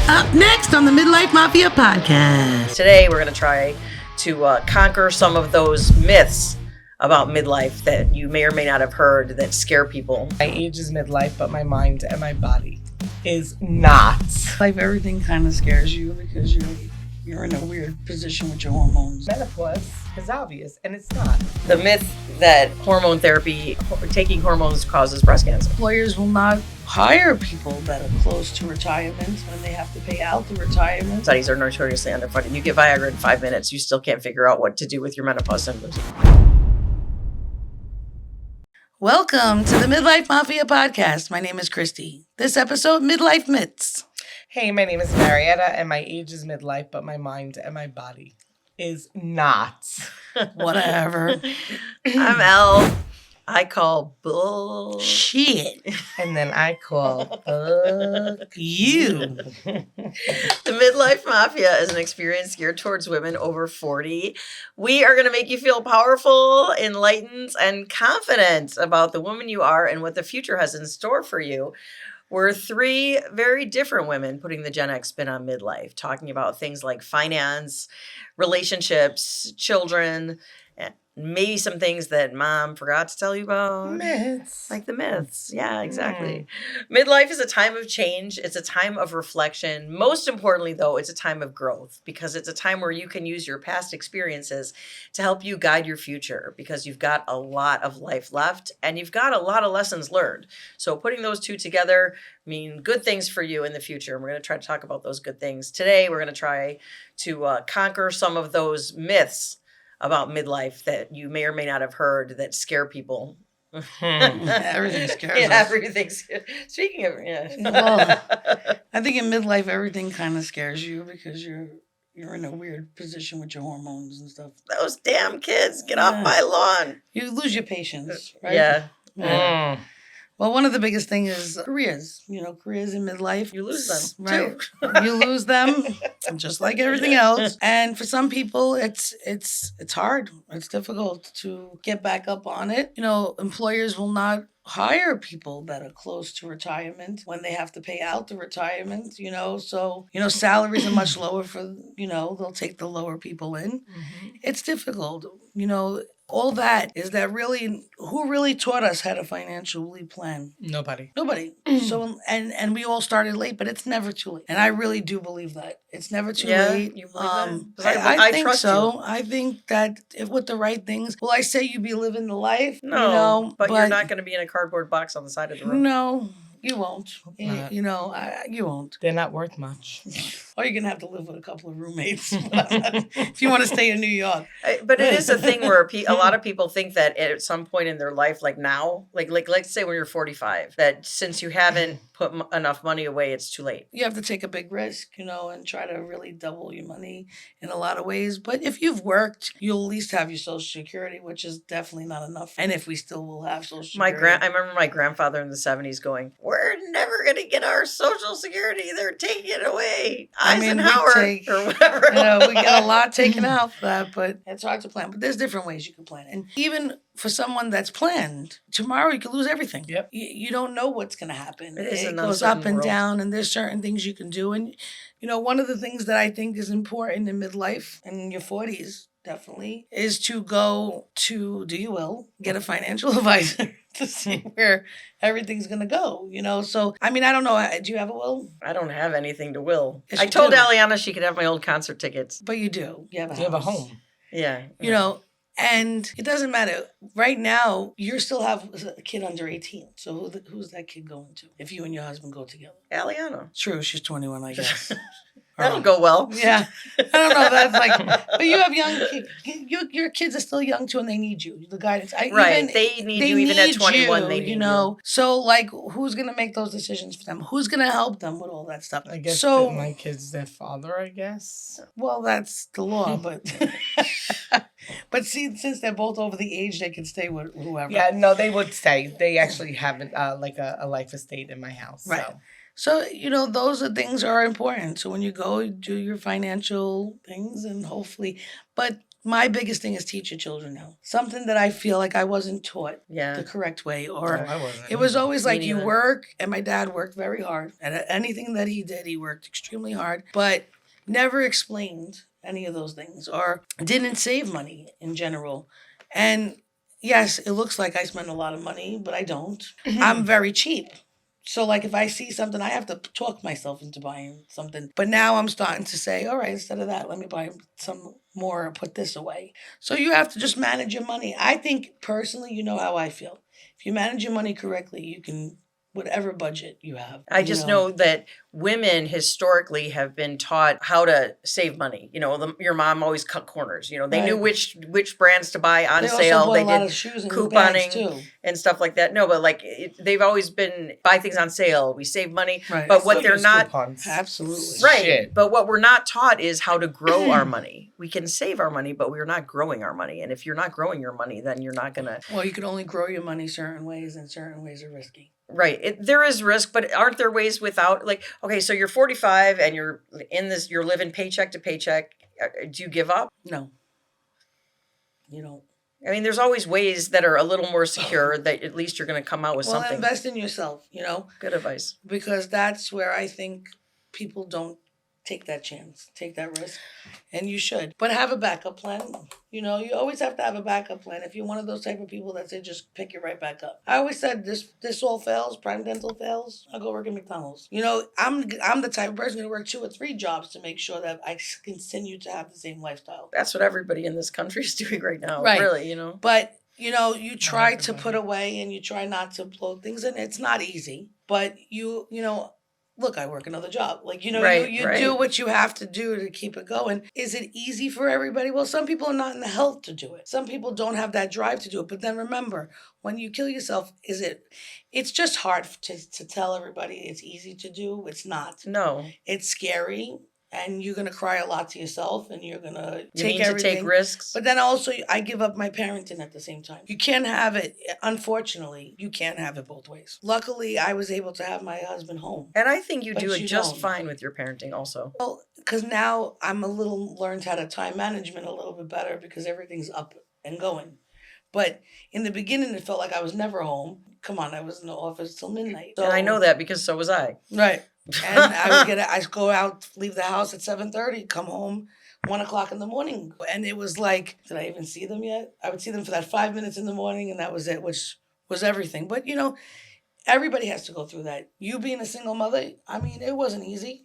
Up next on the Midlife Mafia Podcast. Today we're going to try to conquer some of those myths about midlife that you may or may not have heard that scare people. My age is midlife, but my mind and my body is not. Life, everything kind of scares you because you're in a weird position with your hormones. Menopause is obvious, and it's not. The myth that hormone therapy, taking hormones causes breast cancer. Employers will not hire people that are close to retirement when they have to pay out the retirement. Studies are notoriously underfunded. You get Viagra in 5 minutes, you still can't figure out what to do with your menopause symptoms. Welcome to the Midlife Mafia Podcast. My name is Christy. This episode, Midlife Myths. Hey, my name is Marietta, and my age is midlife, but my mind and my body is not. Whatever. I'm Elle. I call bullshit. And then I call You. The Midlife Mafia is an experience geared towards women over 40. We are going to make you feel powerful, enlightened, and confident about the woman you are and what the future has in store for you. We're three very different women putting the Gen X spin on midlife, talking about things like finance, relationships, children, and maybe some things that mom forgot to tell you about. myths. Like the myths. Yeah, exactly. Midlife is a time of change. It's a time of reflection. Most importantly, though, it's a time of growth because it's a time where you can use your past experiences to help you guide your future because you've got a lot of life left and you've got a lot of lessons learned. So putting those two together mean good things for you in the future. And we're going to try to talk about those good things. Today, we're going to try to conquer some of those myths about midlife that you may or may not have heard that scare people. Everything scares us. Everything's. Speaking of, Well, I think in midlife, everything kind of scares you because you're in a weird position with your hormones and stuff. Those damn kids, get off my lawn. You lose your patience, right? Yeah. Well, one of the biggest things is careers. Careers in midlife. You lose them, right? too. You lose them, just like everything else. And for some people, it's hard. It's difficult to get back up on it. Employers will not hire people that are close to retirement when they have to pay out the retirement, so, salaries are much lower for, they'll take the lower people in. Mm-hmm. It's difficult, all that is that really, who really taught us how to financially plan? Nobody. So, and we all started late, but it's never too late. And I really do believe that. It's never too late. You believe that? I think trust so. you. I think that if with the right things, will I say you be living the life? No, but you're not going to be in a cardboard box on the side of the road. No, you won't. You won't. They're not worth much. Or you're going to have to live with a couple of roommates if you want to stay in New York. But it is a thing where a lot of people think that at some point in their life, like now, like let's say when you're 45, that since you haven't put enough money away, it's too late. You have to take a big risk, and try to really double your money in a lot of ways. But if you've worked, you'll at least have your Social Security, which is definitely not enough. And if we still will have Social Security. I remember my grandfather in the 70s going, "We're never going to get our Social Security. They're taking it away." Eisenhower or whatever. We get a lot taken out for that, but it's hard to plan. But there's different ways you can plan. And even for someone that's planned, tomorrow you could lose everything. Yep. You don't know what's going to happen. It goes up and down, and there's certain things you can do. And, one of the things that I think is important in midlife and in your 40s, definitely, is to go to, get a financial advisor to see where everything's going to go, So, I don't know. Do you have a will? I don't have anything to will. Yes, I told do. Aliana she could have my old concert tickets. But you do. You have a house. You have a home. Yeah. And it doesn't matter. Right now, you still have a kid under 18. So who's that kid going to if you and your husband go together? Aliana. True, she's 21, I guess. That'll go well. Yeah. I don't know if that's like, but you have young kids. Your kids are still young too, and they need you. The guidance. They need you even at 21. They need you. So, like, who's going to make those decisions for them? Who's going to help them with all that stuff? I guess so. My kid's their father, I guess. Well, that's the law, but. But see, since they're both over the age, they can stay with whoever. Yeah, no, they would stay. They actually have a life estate in my house. Right. So, those things are important. So when you go, do your financial things and hopefully, but my biggest thing is teach your children now. Something that I feel like I wasn't taught Yeah. the correct way, No, or I wasn't. it was always Me like you neither. work, and my dad worked very hard. And anything that he did, he worked extremely hard, but never explained any of those things or didn't save money in general. And yes, it looks like I spend a lot of money, but I don't. I'm very cheap. So, like, if I see something, I have to talk myself into buying something. But now I'm starting to say, all right, instead of that, let me buy some more, put this away. So you have to just manage your money. I think, personally, you know how I feel. If you manage your money correctly, you can, whatever budget you have. I just know that women historically have been taught how to save money. You know, your mom always cut corners. You know, they knew which brands to buy on They sale. also bought They a lot did of shoes and new bags, too. couponing and stuff like that. No, but like they've always been buy things on sale. We save money. Right. But what they're not Absolutely. right. Shit. But what we're not taught is how to grow our money. We can save our money, but we're not growing our money. And if you're not growing your money, then you're not gonna. Well, you can only grow your money certain ways, and certain ways are risky. Right. There is risk, but aren't there ways without, like, okay, so you're 45 and you're in this, you're living paycheck to paycheck. Do you give up? No. You don't. I mean, there's always ways that are a little more secure that at least you're going to come out with Well, something. invest in yourself, Good advice. because that's where I think people don't take that chance, take that risk, and you should. But have a backup plan. You always have to have a backup plan. If you're one of those type of people that say just pick it right back up. I always said this all fails, Prime Dental fails, I'll go work at McDonald's. I'm the type of person who work 2 or 3 jobs to make sure that I continue to have the same lifestyle. That's what everybody in this country is doing right now. Right. Really, But you try to put away and you try not to blow things, and it's not easy. But look, I work another job. Like, you Right. do what you have to do to keep it going. Is it easy for everybody? Well, some people are not in the health to do it. Some people don't have that drive to do it. But then remember, when you kill yourself, it's just hard to tell everybody it's easy to do. It's not. No. It's scary. And you're going to cry a lot to yourself, and you're going to take risks. But then also, I give up my parenting at the same time. You can't have it, unfortunately, you can't have it both ways. Luckily, I was able to have my husband home. And I think you But do it you just don't. fine with your parenting also. Well, because now I'm learned how to time management a little bit better because everything's up and going. But in the beginning, it felt like I was never home. Come on, I was in the office till midnight. And I know that because so was I. Right. And I'd go out, leave the house at 7:30, come home 1:00 in the morning. And it was like, did I even see them yet? I would see them for that 5 minutes in the morning, and that was it, which was everything. But everybody has to go through that. You being a single mother, I mean, it wasn't easy.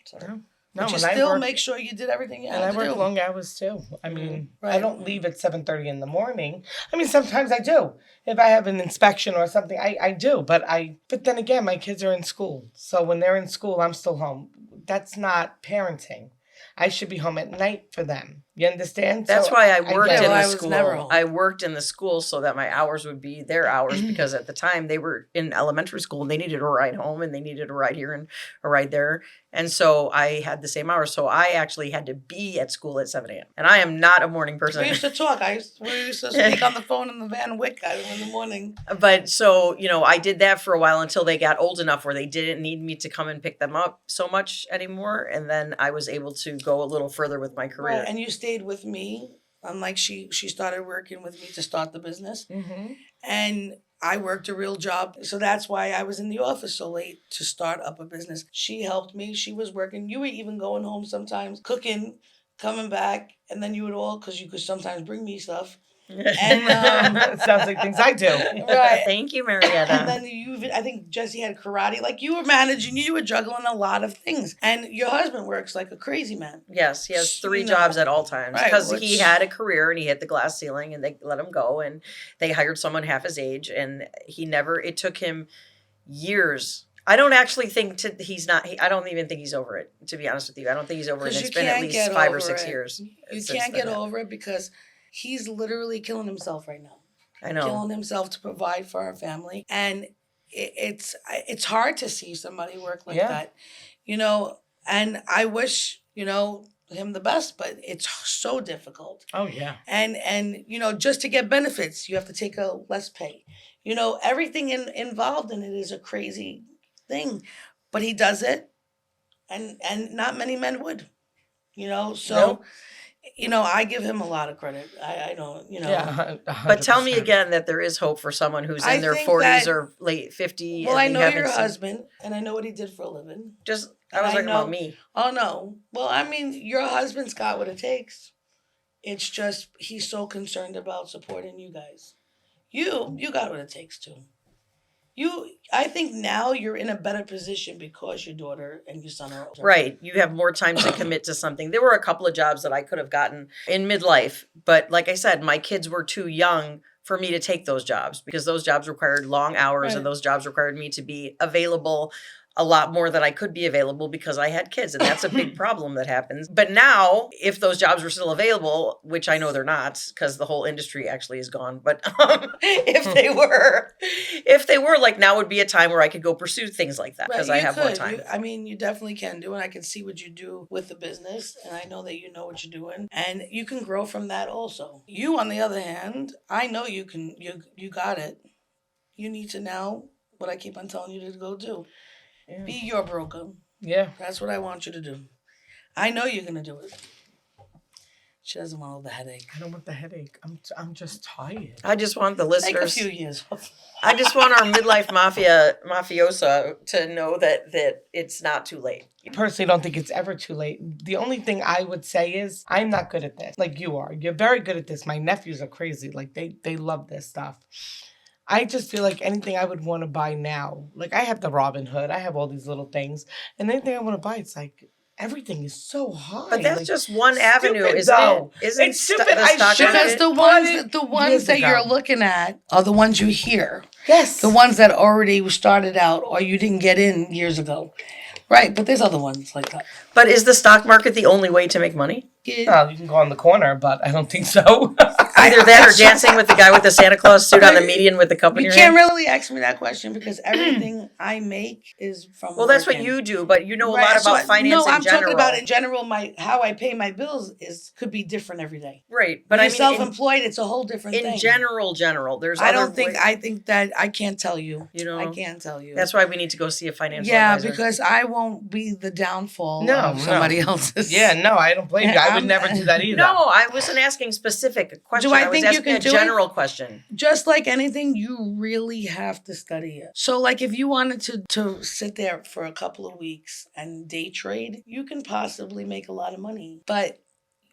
No, But you and still make sure you did everything you had to do. And I work long hours too. I mean, Right. I don't leave at 7:30 in the morning. I mean, sometimes I do. If I have an inspection or something, I do. But then again, my kids are in school. So when they're in school, I'm still home. That's not parenting. I should be home at night for them. You understand? That's why I worked get in it. the I was school. never home. I worked in the school so that my hours would be their hours because at the time they were in elementary school and they needed a ride home and they needed a ride here and a ride there. And so I had the same hours. So I actually had to be at school at 7 a.m. And I am not a morning person. We used to talk. We used to speak on the phone in the Van Wyck in the morning. But so, I did that for a while until they got old enough where they didn't need me to come and pick them up so much anymore. And then I was able to go a little further with my career. Right. And you stayed with me. Unlike she started working with me to start the business. Mm-hmm. And I worked a real job. So that's why I was in the office so late to start up a business. She helped me. She was working. You were even going home sometimes, cooking, coming back. And then you would because you could sometimes bring me stuff. And sounds like things I do. Right. Thank you, Marietta. And then I think Jesse had karate. Like, you were managing, you were juggling a lot of things. And your husband works like a crazy man. Yes, he has 3 jobs at all times because he had a career and he hit the glass ceiling and they let him go and they hired someone half his age and it took him years. I don't actually think I don't even think he's over it, to be honest with you. I don't think he's over it. It's been at least 5 or 6 years. You can't get over it because he's literally killing himself right now. I know. Killing himself to provide for our family. And it's hard to see somebody work like that. And I wish, him the best, but it's so difficult. Oh, yeah. And just to get benefits, you have to take a less pay. Everything involved in it is a crazy thing. But he does it, and not many men would. So... Nope. I give him a lot of credit. I don't, Yeah, But tell me 100%. again that there is hope for someone who's I in their think 40s that- or late 50. Well, and I you know haven't you're a seen- husband, and I know what he did for a living. I And was I talking know- about me. Oh no. Well, I mean, your husband's got what it takes. It's just he's so concerned about supporting you guys. You got what it takes too. I think now you're in a better position because your daughter and your son are older. Right. You have more time to commit to something. There were a couple of jobs that I could have gotten in midlife. But like I said, my kids were too young for me to take those jobs because those jobs required long hours Right. and those jobs required me to be available a lot more than I could be available because I had kids. And that's a big problem that happens. But now, if those jobs were still available, which I know they're not because the whole industry actually is gone. But if they were, like now would be a time where I could go pursue things like that because I you have more could. time. You definitely can do, and I can see what you do with the business, and I know that you know what you're doing, and you can grow from that also. You, on the other hand, I know you can. You got it. You need to now. What I keep on telling you to go do. Yeah. Be your broker. Yeah. That's what I want you to do. I know you're gonna do it. She doesn't want all the headache. I don't want the headache. I'm just tired. I just want the Take a listeners. few years. I just want our midlife mafiosa to know that it's not too late. Personally, don't think it's ever too late. The only thing I would say is I'm not good at this. Like you are. You're very good at this. My nephews are crazy. Like they love this stuff. I just feel like anything I would want to buy now, like I have the Robin Hood, I have all these little things, and anything I want to buy, it's like everything is so high. But that's like, just one avenue, stupid, isn't though. it? Isn't It's stupid. the I stock should've- Because market? the ones years that ago. you're looking at are the ones you hear. yes, The ones that already started out or you didn't get in years ago. Right, but there's other ones like that. But is the stock market the only way to make money? No, you can go on the corner, but I don't think so. Either that or dancing with the guy with the Santa Claus suit on the median with the cup in You your can't hand? really ask me that question because everything I make is from. Well, that's what working. you do, but you know a Right, lot so about finance No, in I'm general. talking about in general. How I pay my bills could be different every day. Right, But but I you're mean, self-employed, it's a whole different in thing. general, there's I other don't think. way- I think that I can't tell you. You know? I can't tell you. That's why we need to go see a financial yeah, advisor. because I won't be the downfall No, of somebody no. else's. Yeah, no, I don't blame you. I would I'm- never do that either. No, I wasn't asking specific question. I I was think you asking can a do it? general question. Just like anything, you really have to study it. So, like, if you wanted to sit there for a couple of weeks and day trade, you can possibly make a lot of money. But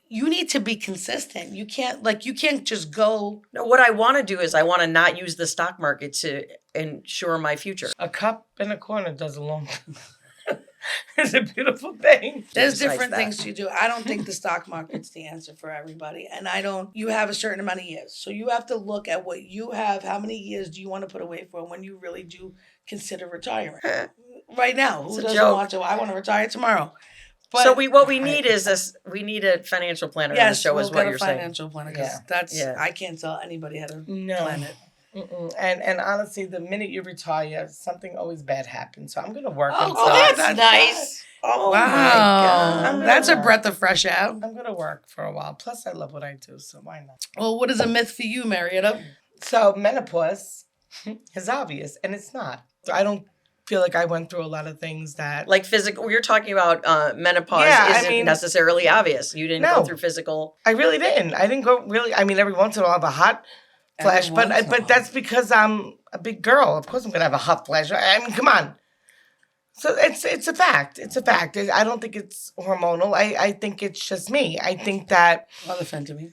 you need to be consistent. You can't just go. No, what I want to do is I want to not use the stock market to ensure my future. A cup in a corner does a long It's a beautiful thing. There's Besides different that. things you do. I don't think the stock market's the answer for everybody. And you have a certain amount of years. So you have to look at what you have. How many years do you want to put away for when you really do consider retiring? Right now, who It's a doesn't joke. want to? I want to retire tomorrow. But So what we need is this. We need a financial planner on the yes, show, we'll is what get a you're saying. financial planner because Yeah. I can't tell anybody how to No. plan it. Mm-mm. And honestly, the minute you retire, something always bad happens. So I'm gonna work. Oh, until that's nice. Oh my Wow, God. that's a breath of fresh air. I'm gonna work for a while. Plus, I love what I do, so why not? Well, what is a myth for you, Marietta? So menopause is obvious, and it's not. I don't feel like I went through a lot of things that Like physical, you're talking about menopause Yeah, I isn't mean- necessarily obvious. You didn't No. go through physical. I really didn't. I didn't go really. I mean, every once in a while, I have a hot flash, Every once in a while. but that's because I'm a big girl. Of course, I'm gonna have a hot flash. I mean, come on. So it's a fact. It's a fact. I don't think it's hormonal. I think it's just me. I think that Other friend to me.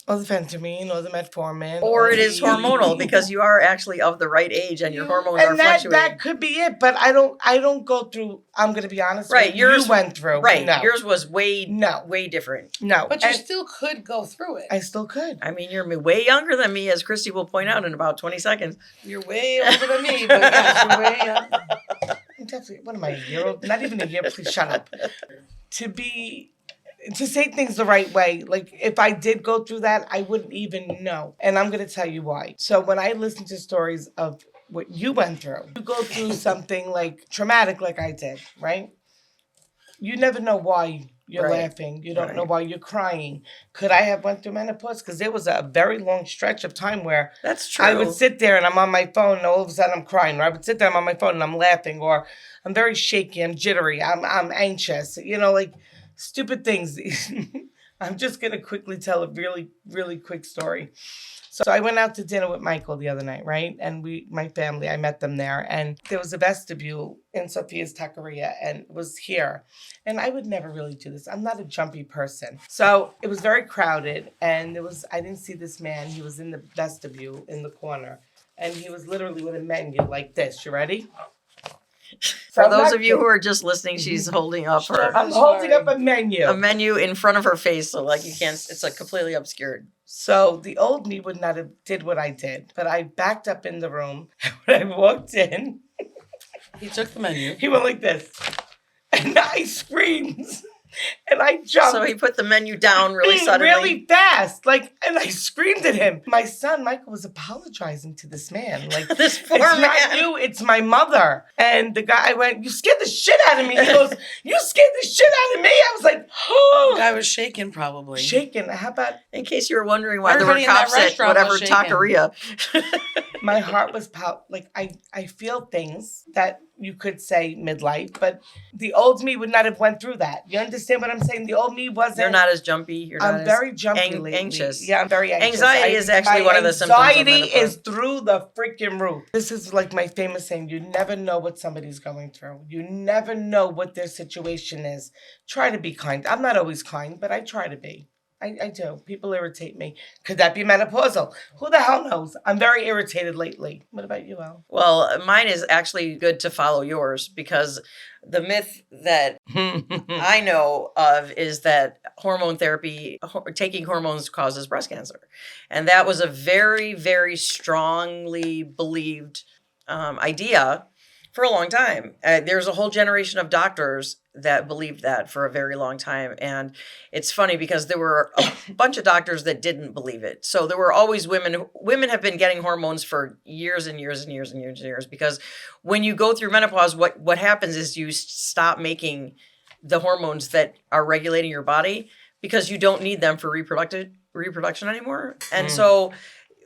or the phentermine or the metformin Or it is the- hormonal because you are actually of the right age and your hormones are and that fluctuating. could be it. But I don't go through. I'm gonna be honest. Right, with you. yours- You went through. Right. No. Yours was way No. way different. No. But you And still could go through it. I still could. I mean, you're way younger than me, as Christy will point out in about 20 seconds. You're way older than me, but yes, you're way younger. I'm definitely. What am I? A year old? Not even a year. Please shut up. To say things the right way, like if I did go through that, I wouldn't even know. And I'm going to tell you why. So when I listen to stories of what you went through, you go through something like traumatic like I did, right? You never know why you're Right. laughing. You don't Right. know why you're crying. Could I have went through menopause? Because there was a very long stretch of time where That's true. I would sit there and I'm on my phone and all of a sudden I'm crying. Or I would sit there, I'm on my phone and I'm laughing. Or I'm very shaky, I'm jittery, I'm anxious. You know, like stupid things. I'm just going to quickly tell a really, really quick story. So I went out to dinner with Michael the other night, right? And my family, I met them there. And there was a vestibule in Sophia's taqueria and it was here. And I would never really do this. I'm not a jumpy person. So it was very crowded. And I didn't see this man. He was in the vestibule in the corner. And he was literally with a menu like this. You ready? For those of you who are just listening, she's holding up I'm holding up a menu in front of her face, so like you can't. It's like completely obscured. So the old me would not have did what I did, but I backed up in the room. When I walked in, He took the menu. he went like this, and I screamed. And I jumped. So he put the menu down really suddenly. Really fast. And I screamed at him. My son, Michael, was apologizing to this man. Like, this poor it's man. not you, it's my mother. And the guy, I went, you scared the shit out of me. He goes, you scared the shit out of me? I was like, oh. The guy was shaking probably. Shaking. How about? In case you were wondering why Everybody there were in that cops at restaurant whatever was shaking. taqueria. My heart was I feel things that you could say midlife, but the old me would not have went through that. You understand what I'm saying? The old me wasn't. You're not as jumpy. You're not I'm very jumpy lately. anxious. Yeah, I'm very anxious. Anxiety is actually one of the symptoms of Anxiety menopause. is through the freaking roof. This is like my famous saying, you never know what somebody's going through. You never know what their situation is. Try to be kind. I'm not always kind, but I try to be. I do. People irritate me. Could that be menopausal? Who the hell knows? I'm very irritated lately. What about you, Al? Well, mine is actually good to follow yours because the myth that I know of is that hormone therapy, taking hormones causes breast cancer. And that was a very, very strongly believed idea for a long time. There's a whole generation of doctors that believed that for a very long time. And it's funny because there were a bunch of doctors that didn't believe it. So there were always women have been getting hormones for years and years and years and years and years, because when you go through menopause, what happens is you stop making the hormones that are regulating your body because you don't need them for reproduction anymore. And so,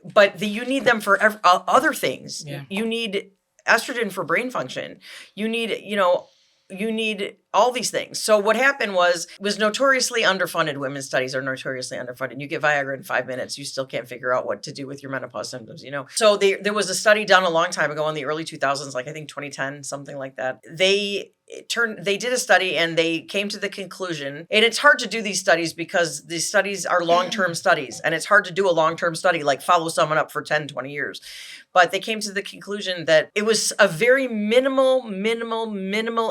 but you need them for other things. Yeah. You need estrogen for brain function. You need all these things. So what happened was notoriously underfunded. Women's studies are notoriously underfunded. You get Viagra in 5 minutes, you still can't figure out what to do with your menopause symptoms, So there was a study done a long time ago in the early 2000s, like I think 2010, something like that. They did a study and they came to the conclusion, and it's hard to do these studies because these studies are long-term studies, and it's hard to do a long-term study, like follow someone up for 10, 20 years. But they came to the conclusion that it was a very minimal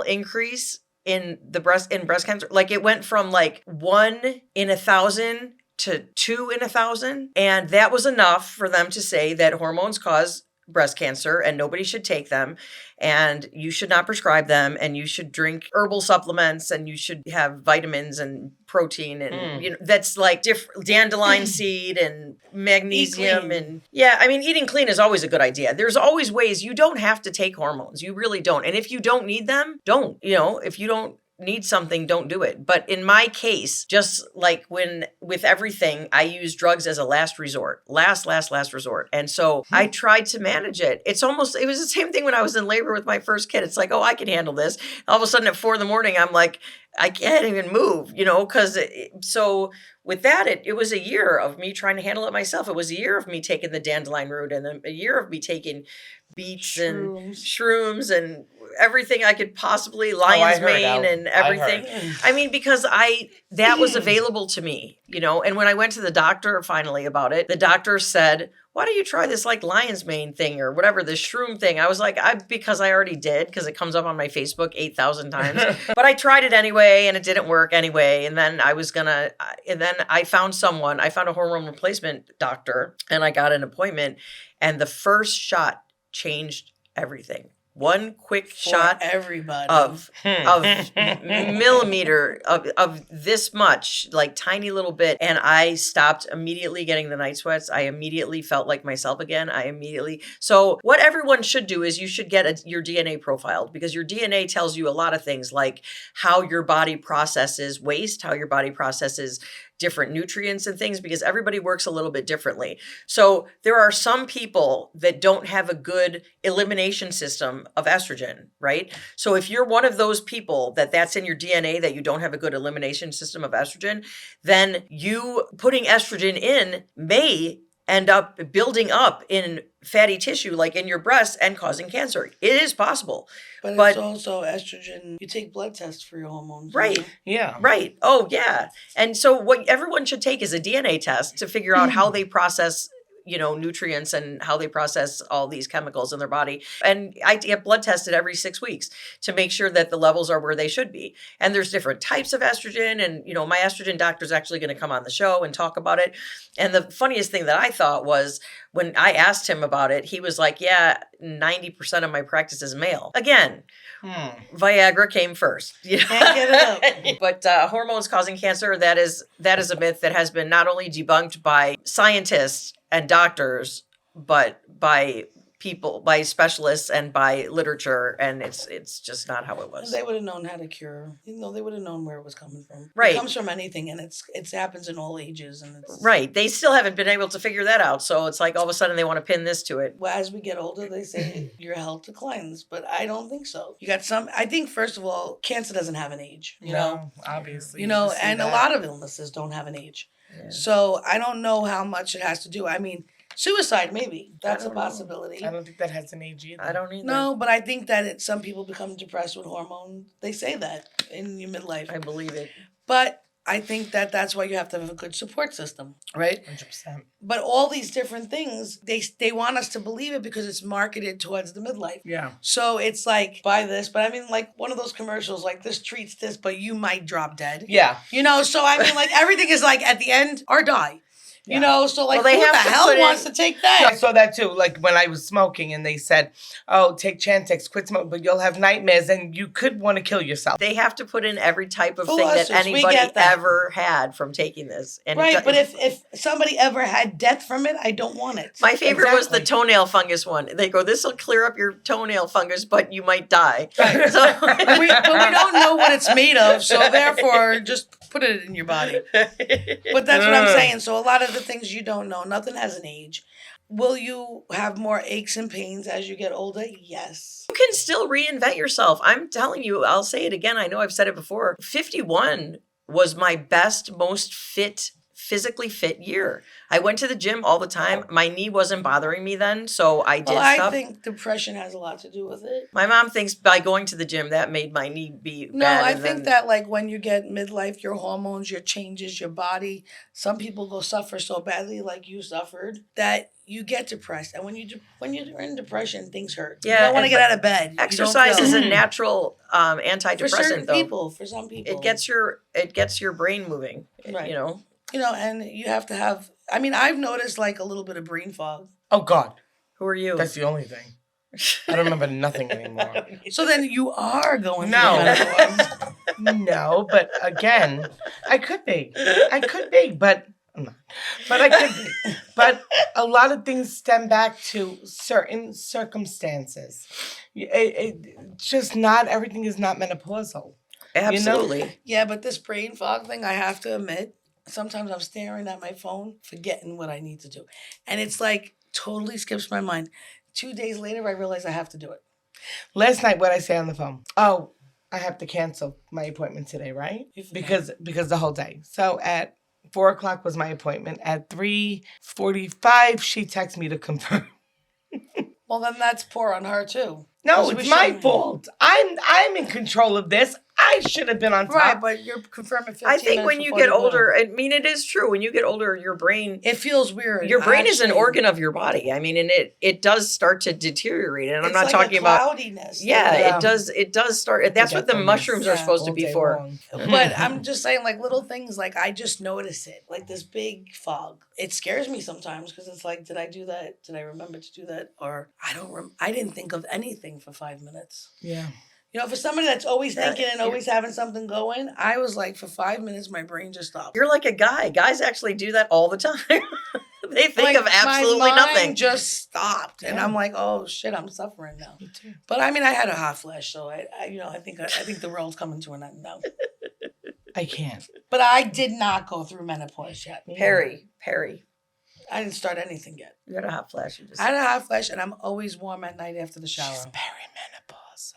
increase in breast cancer. Like it went from like 1 in 1,000 to 2 in 1,000. And that was enough for them to say that hormones cause breast cancer and nobody should take them and you should not prescribe them and you should drink herbal supplements and you should have vitamins and protein and that's like dandelion seed and magnesium and eating clean is always a good idea. There's always ways. You don't have to take hormones. You really don't. And if you don't need them, don't. If you don't need something, don't do it. But in my case, just like with everything, I use drugs as a last resort, last resort. And so I tried to manage it. It was the same thing when I was in labor with my first kid. It's like, oh, I can handle this. All of a sudden at 4 a.m, I'm like, I can't even move, so with that, it was a year of me trying to handle it myself. It was a year of me taking the dandelion root and then a year of me taking beets and shrooms and everything I could possibly, lion's mane and everything. Because that was available to me, and when I went to the doctor finally about it, the doctor said, why don't you try this like lion's mane thing or whatever, this shroom thing? I was like, because I already did, because it comes up on my Facebook 8,000 times. But I tried it anyway and it didn't work anyway. And then I found a hormone replacement doctor and I got an appointment and the first shot changed everything. One quick shot everybody of millimeter of this much, like tiny little bit. And I stopped immediately getting the night sweats. I immediately felt like myself again. So what everyone should do is you should get your DNA profiled, because your DNA tells you a lot of things, like how your body processes waste, how your body processes different nutrients and things because everybody works a little bit differently. So there are some people that don't have a good elimination system of estrogen, right? So if you're one of those people that's in your DNA that you don't have a good elimination system of estrogen, then you putting estrogen in may end up building up in fatty tissue like in your breasts and causing cancer. It is possible. But it's also estrogen. You take blood tests for your hormones. Right. Yeah. Right. Oh, yeah. And so what everyone should take is a DNA test to figure out how they process nutrients and how they process all these chemicals in their body. And I get blood tested every 6 weeks to make sure that the levels are where they should be. And there's different types of estrogen. And, my estrogen doctor is actually going to come on the show and talk about it. And the funniest thing that I thought was when I asked him about it, he was like, yeah, 90% of my practice is male. Again, Viagra came first. Can't get it up. But hormones causing cancer, that is a myth that has been not only debunked by scientists and doctors, but by people, by specialists and by literature, and it's just not how it was. They would have known how to cure. They would have known where it was coming from. Right. It comes from anything, and it happens in all ages, and it's right. They still haven't been able to figure that out. So it's like all of a sudden they want to pin this to it. Well, as we get older, they say your health declines, but I don't think so. You got some. I think first of all, cancer doesn't have an age. Obviously. And a lot of illnesses don't have an age. Yeah. So I don't know how much it has to do. I mean, suicide, maybe. That's a possibility. I don't think that has an age either. I don't either. No, but I think that some people become depressed with hormones. They say that in your midlife. I believe it. But I think that's why you have to have a good support system, right? 100%. But all these different things, they want us to believe it because it's marketed towards the midlife. Yeah. So it's like, buy this. But I mean, like one of those commercials, like this treats this, but you might drop dead. Yeah. So I mean, like everything is like at the end or die. Yeah. So like, who the hell wants to take that? I saw that too. Like when I was smoking and they said, oh, take Chantix, quit smoking, but you'll have nightmares and you could want to kill yourself. They have to put in every type of thing that anybody ever had from taking this. And right, but if somebody ever had death from it, I don't want it. My favorite was the toenail fungus one. They go, this will clear up your toenail fungus, but you might die. Right. But we don't know what it's made of, so therefore just put it in your body. But that's what I'm saying. So a lot of the things you don't know, nothing has an age. Will you have more aches and pains as you get older? Yes. You can still reinvent yourself. I'm telling you, I'll say it again. I know I've said it before. 51 was my best, most physically fit year. I went to the gym all the time. My knee wasn't bothering me then, so I did stuff. I think depression has a lot to do with it. My mom thinks by going to the gym, that made my knee be bad. No, I think that like when you get midlife, your hormones, your changes, your body, some people go suffer so badly like you suffered that you get depressed. And when you're in depression, things hurt. Yeah, you don't want to get out of bed. Exercise is a natural antidepressant, for some people. It gets your brain moving, right. And you have to have, I mean, I've noticed like a little bit of brain fog. Oh, God. Who are you? That's the only thing. I don't remember nothing anymore. So then you are going through menopause. No, but again, I could be, but I'm not. But I could be. But a lot of things stem back to certain circumstances. Just not everything is not menopausal. Absolutely. Yeah, but this brain fog thing, I have to admit, sometimes I'm staring at my phone, forgetting what I need to do. And it's like totally skips my mind. 2 days later, I realize I have to do it. Last night, what I say on the phone? Oh, I have to cancel my appointment today, right? Because the whole day. So at 4:00 was my appointment. At 3:45, she texts me to confirm. Well, then that's poor on her too. No, it's my fault. I'm in control of this. I should have been on top. Right, but you're confirming 15 I think when you get older, I mean, it is true. When you get older, your brain... It feels weird. Your brain is an organ of your body. I mean, and it does start to deteriorate. And I'm not talking about... cloudiness. Yeah, it does start... That's what the mushrooms are supposed to be for. But I'm just saying, like, little things, like, I just notice it. Like, this big fog. It scares me sometimes because it's like, did I do that? Did I remember to do that? Or I didn't think of anything for 5 minutes. Yeah. For somebody that's always thinking and always having something going, I was like, for 5 minutes, my brain just stopped. You're like a guy. Guys actually do that all the time. They think of absolutely nothing. My mind just stopped. And I'm like, oh, shit, I'm suffering now. Me too. But, I mean, I had a hot flash, so I think the world's coming to an end now. I can't. But I did not go through menopause yet. Perry. I didn't start anything yet. You had a hot flash. I had a hot flash, and I'm always warm at night after the shower. She's perimenopause.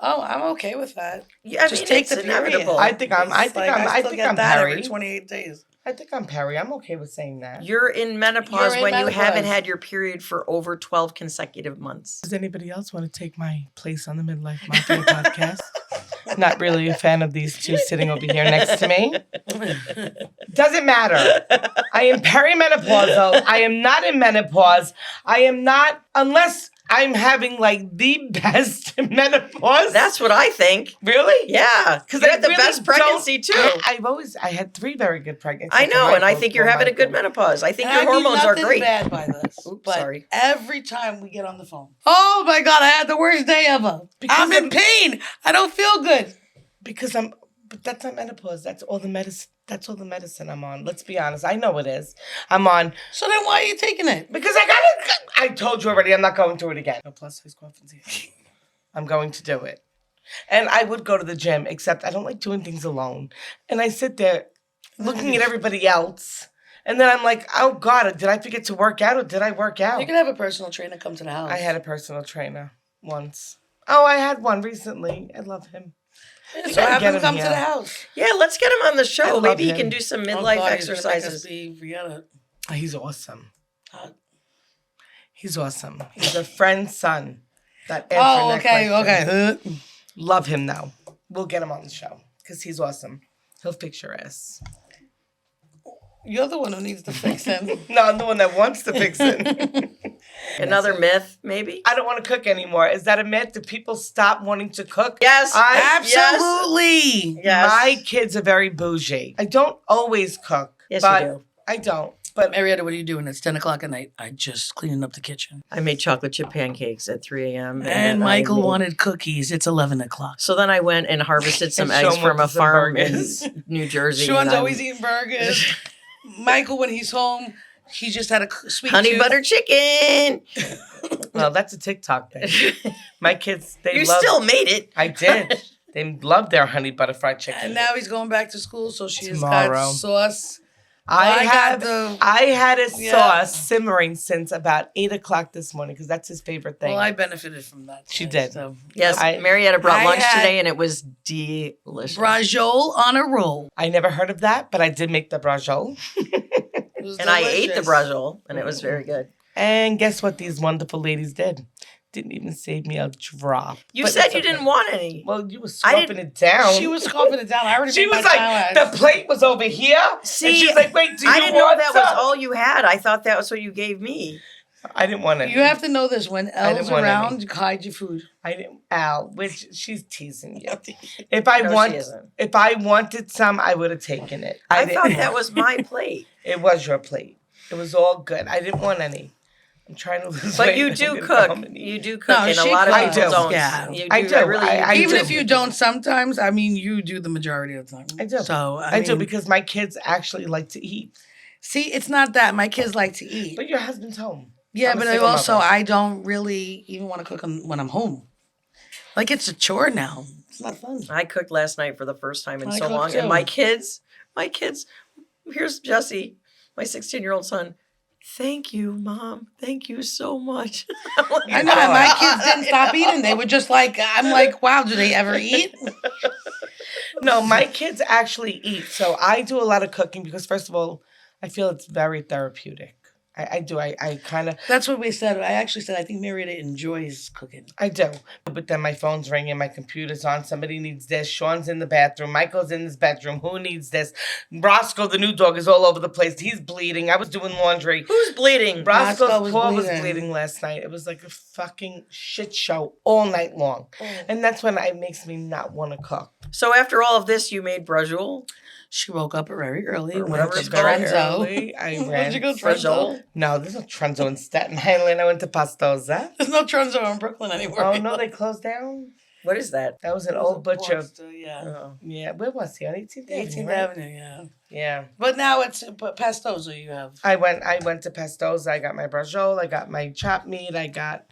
Oh, I'm okay with that. Yeah, Just take the inevitable. I think I'm every Perry. 28 days. I think I'm Perry. I'm okay with saying that. You're in menopause You're in when menopause. you haven't had your period for over 12 consecutive months. Does anybody else want to take my place on the Midlife Mafia podcast? Not really a fan of these two sitting over here next to me. Doesn't matter. I am perimenopausal. I am not in menopause. I am not, unless I'm having like the best menopause. That's what I think. Really? Yeah, because I you had the really best pregnancy don't- too. I had 3 very good pregnancies. I know, and I think you're having a good menopause. I think And your I mean hormones are nothing great. bad by this. Oops, but sorry. every time we get on the phone, oh my God, I had the worst day ever. Because I'm in pain. I don't feel good. But that's not menopause. That's all the medicine. That's all the medicine I'm on. Let's be honest. I know it is. I'm on So then why are you taking it? because I told you already. I'm not going through it again. No plus size coffins here. I'm going to do it, and I would go to the gym. Except I don't like doing things alone, and I sit there looking at everybody else, and then I'm like, oh God, did I forget to work out or did I work out? You can have a personal trainer come to the house. I had a personal trainer once. Oh, I had one recently. I love him. So have Get him him come to here. the house. Yeah, let's get him on the I show. love Maybe he him. can do some Oh, midlife God, he's gonna make us exercises. forget it. He's awesome. Uh, He's awesome. He's a friend's son. That Oh, answered that okay, question. okay. Love him though. We'll get him on the show because he's awesome. He'll fix your ass. You're the one who needs to fix him. No, I'm the one that wants to fix it. Another myth, maybe? I don't want to cook anymore. Is that a myth? Do people stop wanting to cook? Yes. Absolutely. Yes. My kids are very bougie. I don't always cook. Yes, but you do. I don't. But Marietta, what are you doing? It's 10 o'clock at night. I just cleaning up the kitchen. I made chocolate chip pancakes at 3 a.m. And then Michael I made- wanted cookies. It's 11 o'clock. So then I went and harvested some And show eggs him what from a some farm burgers. in New Jersey. Sean's and I- always eating burgers. Michael, when he's home, he just had a sweet honey tooth. butter chicken. well, that's a TikTok thing. My kids, they You love. still made it. I did. They love their honey butter fried chicken. And now he's going back to school, so she's Tomorrow. got sauce. I had a Yeah. sauce simmering since about 8 o'clock this morning because that's his favorite thing. Well, I benefited from that. She today, did. So. Yes, I- Marietta brought I lunch had- today and it was delicious. Brajol on a roll. I never heard of that, but I did make the brajol. It was And I ate the delicious. brajol and it was very good. And guess what these wonderful ladies did? Didn't even save me a drop. You But said it's you okay. didn't want any. Well, you were I swapping it down. She was coughing it down. I already She made was my like, salad. the plate was over here. See, and she was like, wait, do you I didn't know want that was some? all you had. I thought that was what you gave me. I didn't want it. You have to know this. When didn't Elle's want around, any. you hide your food. I didn't. Al, which she's teasing you. No, If I wanted some, I would have taken it. I didn't- thought that was my plate. It was your plate. It was all good. I didn't want any. I'm trying to lose weight. But you I'm do gonna go cook. home and eat. You do cook, No, and a she lot of cooks. people I do. don't. Yeah. You do. I do. I Even do. if you don't sometimes, I mean, you do the majority of the time. I do. So, I do mean, because my kids actually like to eat. See, it's not that. My kids like to eat. But your husband's home. Yeah, I'm a but I single also, mother. I don't really even want to cook when I'm home. Like, it's a chore now. It's not fun. I cooked last night for the first time in I so cooked long, too. and my kids. Here's Jesse, my 16-year-old son. Thank you, Mom. Thank you so much. I'm like, I know, and my kids didn't stop eating. They were just like, I'm like, wow, do they ever eat? No, my kids actually eat. So I do a lot of cooking because, first of all, I feel it's very therapeutic. I do. I kind of, That's what we said. I actually said, I think Marietta enjoys cooking. I do. But then my phone's ringing, my computer's on, somebody needs this, Sean's in the bathroom, Michael's in his bedroom, who needs this? Roscoe, the new dog, is all over the place. He's bleeding. I was doing laundry. Who's bleeding? Roscoe's Roscoe was paw was bleeding. bleeding last night. It was like a fucking shit show all night long. And that's when it makes me not want to cook. So after all of this, you made brajol. She woke up very early. Or Went whatever to it's called. Trenzo. Early, I Where'd ran. you go, Brajol. No, there's no Trenzo in Staten Island. I went to Pastoza. There's no Trenzo in Brooklyn anymore. Oh, no, they closed down? What is that? That was an old butcher. Yeah. Oh. Yeah, where was he? On 18th Avenue, 18th right? Avenue, yeah. Yeah. But now it's Pastoza you have. I went to Pastoza. I got my brajol. I got my chopped meat. I got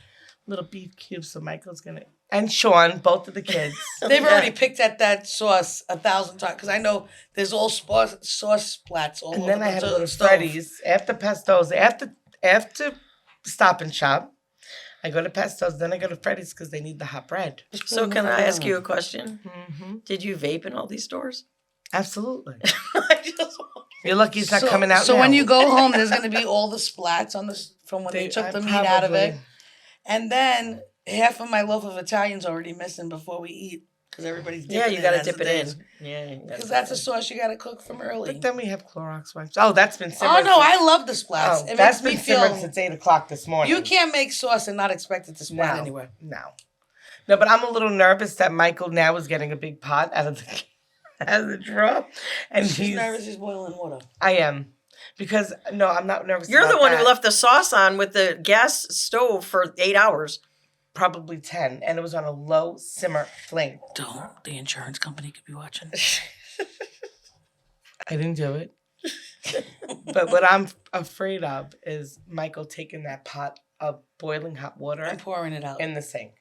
little beef cubes. So Michael's gonna. and Sean, both of the kids. They've already picked at that sauce 1,000 times because I know there's all sauce splats all And over then I had to go to stove. Freddy's after Pesto's. After Stop and Shop, I go to Pesto's. Then I go to Freddy's because they need the hot bread. So can I ask you a question? Mm-hmm. Did you vape in all these stores? Absolutely. I just You're lucky it's not coming out So now. when you go home, there's going to be all the splats on from when they took the meat out of it. And then half of my loaf of Italian's already missing before we eat because everybody's dipping you got to as dip it it is. in. Yeah, Because that's a sauce you got to cook from early. But then we have Clorox wipes. Oh, that's been Oh, simmering. no, I love the splats. It that's makes me been simmering feel... since 8 o'clock this morning. You can't make sauce and not expect it to splat No. anywhere. No, but I'm a little nervous that Michael now is getting a big pot out of the drawer. And She's nervous he's boiling water. I am. Because, no, I'm not nervous You're about the one that. who left the sauce on with the gas stove for 8 hours. Probably 10. And it was on a low simmer flame. Don't. The insurance company could be watching. I didn't do it. But what I'm afraid of is Michael taking that pot of boiling hot water And pouring it out. in the sink.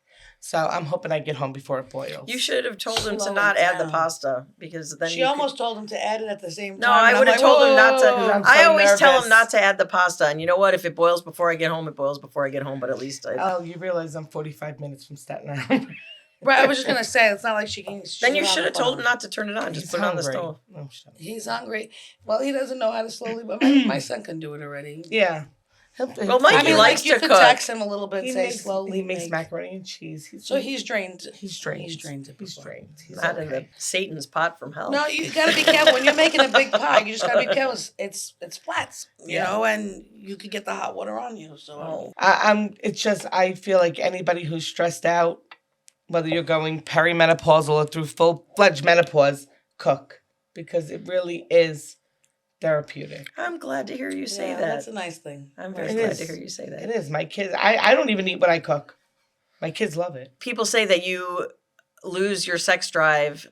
So I'm hoping I get home before it boils. You should have told him to Slow not it add the down. pasta because then She you almost told him to add it at the same time. No, I and I'm would have like, told him not "Whoa." to. I'm I so always tell nervous. him not to add the pasta, and you know what? If it boils before I get home, it boils before I get home. But at least I. Oh, you realize I'm 45 minutes from Staten Island. Right, I was just going to say, it's not like she can... Then you should have told him not to turn it on. Just He's put it on the hungry. stove. Oh, shut up. He's hungry. Well, he doesn't know how to slowly... But my son can do it already. Yeah. Well, Mikey I mean, likes like, you to could cook. text him a little bit, He say makes, slowly. he makes make- macaroni and cheese. So he's drained. He's trained. He's trained to He's cook. trained. He's Not in the okay. Satan's pot from hell. No, you got to be careful. When you're making a big pie, you just got to be careful. It's flats, you know, and you could get the hot water on you. So It's just, I feel like anybody who's stressed out, whether you're going perimenopausal or through full-fledged menopause, cook. Because it really is therapeutic. I'm glad to hear you say that. That's a nice thing. I'm very It glad is. to hear you say that. It is. My kids, I don't even eat what I cook. My kids love it. People say that you lose your sex drive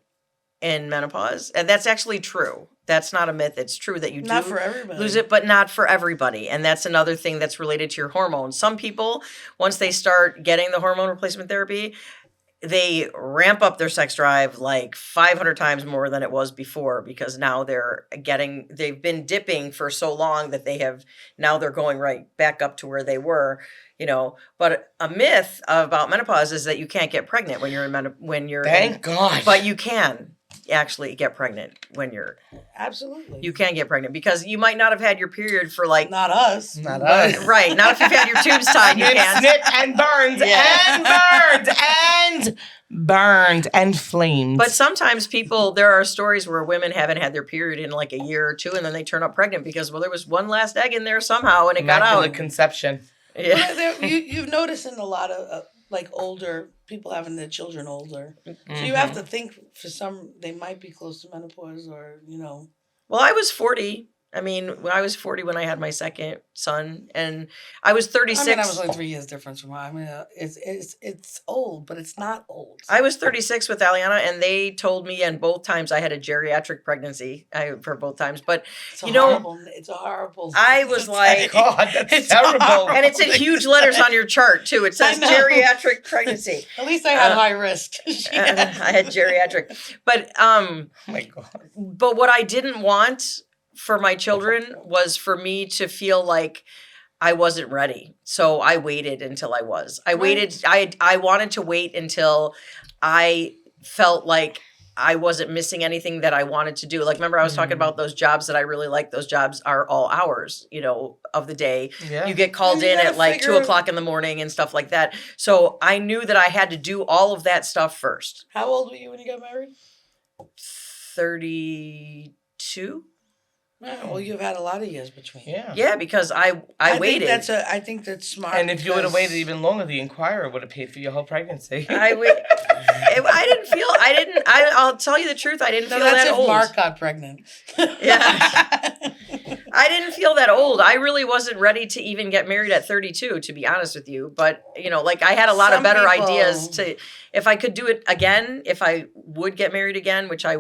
in menopause, and that's actually true. That's not a myth. It's true that you Not do for everybody. lose it, but not for everybody. And that's another thing that's related to your hormones. Some people, once they start getting the hormone replacement therapy, they ramp up their sex drive like 500 times more than it was before because now they've been dipping for so long that now they're going right back up to where they were, you know. But a myth about menopause is that you can't get pregnant when you're Thank God. But you can actually get pregnant when Absolutely. you can get pregnant because you might not have had your period for like Not us. Not but- us. right. Not if you've had your tubes tied, you Snip, can't. snip, and burned, and burned, and flamed. But sometimes there are stories where women haven't had their period in like a year or two, and then they turn up pregnant because there was one last egg in there somehow, and it got Immaculate out. conception. Yeah. You've noticed in a lot of like older people having their children older. So you have to think they might be close to menopause or, you know. Well, I was 40. I mean, when I was 40 when I had my second son, and I was 36. I mean, I was only 3 years difference from her. I mean, it's old, but it's not old. I was 36 with Aliana, and they told me, and both times I had a geriatric pregnancy for both times. But It's you know, it's a horrible. I was like, God, that's It's terrible. horrible. and it's in huge letters on your chart too. It says I know. geriatric pregnancy. At least I had high risk. I had geriatric, but Oh my God. But what I didn't want for my children was for me to feel like I wasn't ready. So I waited until I was. I waited. I wanted to wait until I felt like I wasn't missing anything that I wanted to do. Like, remember I was talking about those jobs that I really like. Those jobs are all hours, you know, of the day. Yeah. You get called You in gotta at like figure- 2:00 in the morning and stuff like that. So I knew that I had to do all of that stuff first. How old were you when you got married? 32. Well, you've had a lot of years between. Yeah. Yeah, because I waited. I think that's smart. And if you would have because- waited even longer, the Inquirer would have paid for your whole pregnancy. I'll tell you the truth. I didn't No, feel that's that if old. Mark got pregnant. Yeah. I didn't feel that old. I really wasn't ready to even get married at 32, to be honest with you. But, you know, like I had a lot of Some better people- ideas if I could do it again, if I would get married again, which I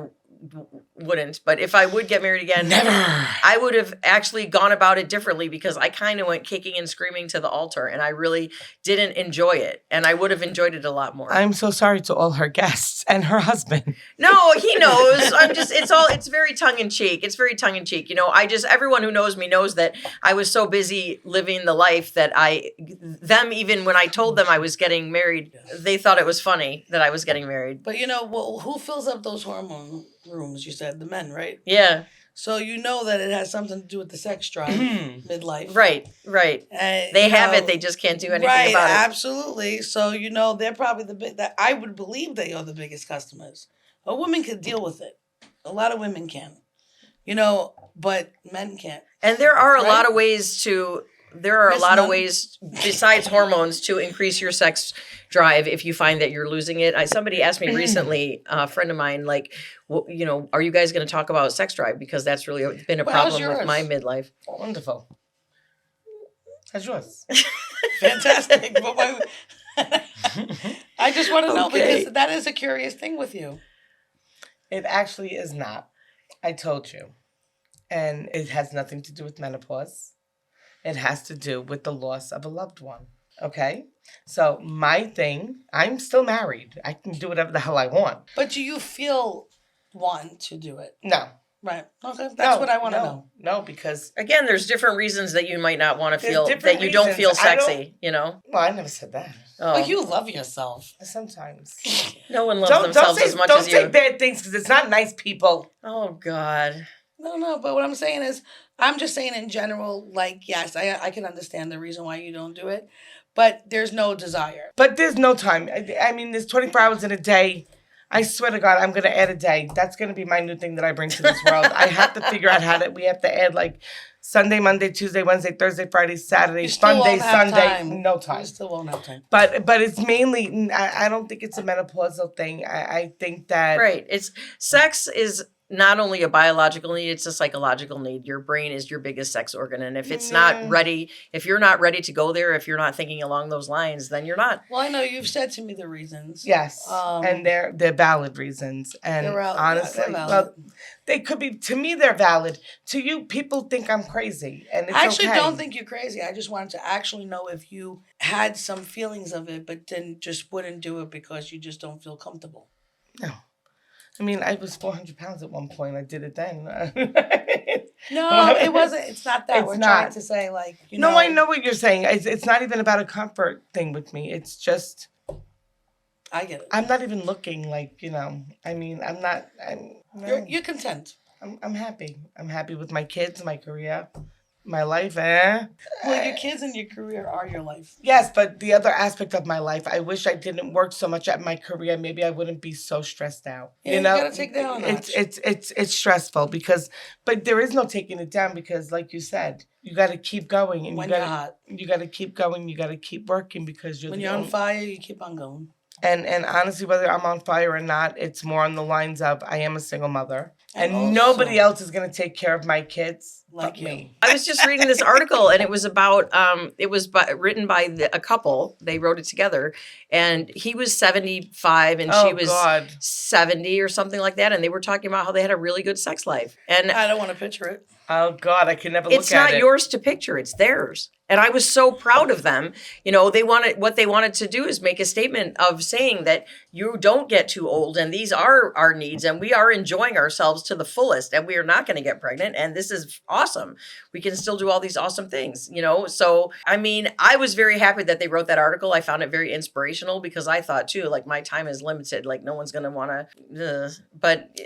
wouldn't. But if I would get married again, Never. I would have actually gone about it differently because I kind of went kicking and screaming to the altar and I really didn't enjoy it. And I would have enjoyed it a lot more. I'm so sorry to all her guests and her husband. No, he knows. It's very tongue in cheek. It's very tongue in cheek. Everyone who knows me knows that I was so busy living the life that even when I told them I was getting married, they thought it was funny that I was getting married. But who fills up those hormone rooms? You said the men, right? Yeah. So you know that it has something to do with the sex drive, midlife. Right. They have it. They just can't do anything about it. Absolutely. So they're probably I would believe they are the biggest customers. A woman could deal with it. A lot of women can, but men can't. And there are a lot of ways besides hormones to increase your sex drive if you find that you're losing it. Somebody asked me recently, a friend of mine, like, are you guys going to talk about sex drive? Because that's really been a problem with my midlife. Wonderful. How's yours? Fantastic. I just want to know because that is a curious thing with you. It actually is not. I told you. And it has nothing to do with menopause. It has to do with the loss of a loved one. Okay? So my thing, I'm still married. I can do whatever the hell I want. But do you feel want to do it? No. Right. Okay. That's what I want to know. No, because... Again, there's different reasons that you might not want to feel, that you don't feel sexy, Well, I never said that. Oh. But you love yourself. Sometimes. No one loves themselves as much as you. Don't say bad things because it's not nice, people. Oh, God. No, but what I'm saying is, I'm just saying in general, like, yes, I can understand the reason why you don't do it, but there's no desire. But there's no time. I mean, there's 24 hours in a day. I swear to God, I'm going to add a day. That's going to be my new thing that I bring to this world. I have to figure out we have to add like Sunday, Monday, Tuesday, Wednesday, Thursday, Friday, Saturday, Sunday, no time. You still won't have time. But it's mainly, I don't think it's a menopausal thing. I think that... Right. Sex is not only a biological need, it's a psychological need. Your brain is your biggest sex organ. And if it's not ready, if you're not ready to go there, if you're not thinking along those lines, then you're not. Well, I know you've said to me the reasons. Yes. And they're valid reasons. And honestly, well, they could be, to me, they're valid. To you, people think I'm crazy. And it's I actually okay. don't think you're crazy. I just wanted to actually know if you had some feelings of it, but then just wouldn't do it because you just don't feel comfortable. No. I mean, I was 400 pounds at one point. I did it then. No, it wasn't. It's not that. We're trying to say, like, No, I know what you're saying. It's not even about a comfort thing with me. It's just... I get it. I'm not even looking like, I mean, I'm not... You're content. I'm happy. I'm happy with my kids, my career, my life. Well, your kids and your career are your life. Yes, but the other aspect of my life, I wish I didn't work so much at my career. Maybe I wouldn't be so stressed out. Yeah, you gotta take that on. It's stressful but there is no taking it down because, like you said, you got to keep going and when you're hot, you got to keep going. You got to keep working because when you're on fire, you keep on going. And honestly, whether I'm on fire or not, it's more on the lines of I am a single mother. And nobody else is going to take care of my kids like me. I was just reading this article, and it was about, written by a couple. They wrote it together. And he was 75 and she was 70 or something like that. And they were talking about how they had a really good sex life. And I don't want to picture it. Oh, God, I can never look at it. It's not yours to picture. It's theirs. And I was so proud of them. What they wanted to do is make a statement of saying that you don't get too old and these are our needs and we are enjoying ourselves to the fullest and we are not going to get pregnant. And this is awesome. We can still do all these awesome things, So, I mean, I was very happy that they wrote that article. I found it very inspirational because I thought too, like my time is limited. Like no one's going to want to, but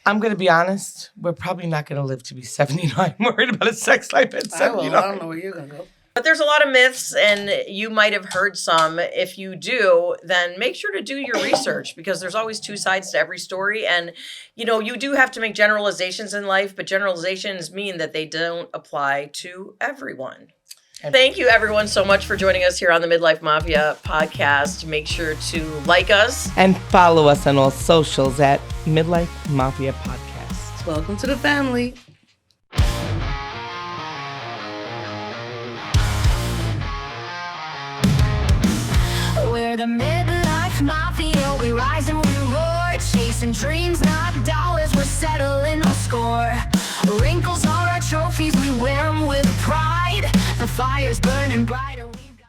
I'm going to be honest. We're probably not going to live to be 79. I'm worried about a sex life at 79. I don't know where you're going to go. But there's a lot of myths, and you might have heard some. If you do, then make sure to do your research because there's always two sides to every story. And, you do have to make generalizations in life, but generalizations mean that they don't apply to everyone. Thank you, everyone, so much for joining us here on the Midlife Mafia podcast. Make sure to like us. And follow us on all socials at Midlife Mafia Podcast. Welcome to the family. We're the Midlife Mafia, we rise and we roar, chasing dreams, not dollars, we're settling our score. Wrinkles are our trophies, we wear them with pride. The fire's burning bright.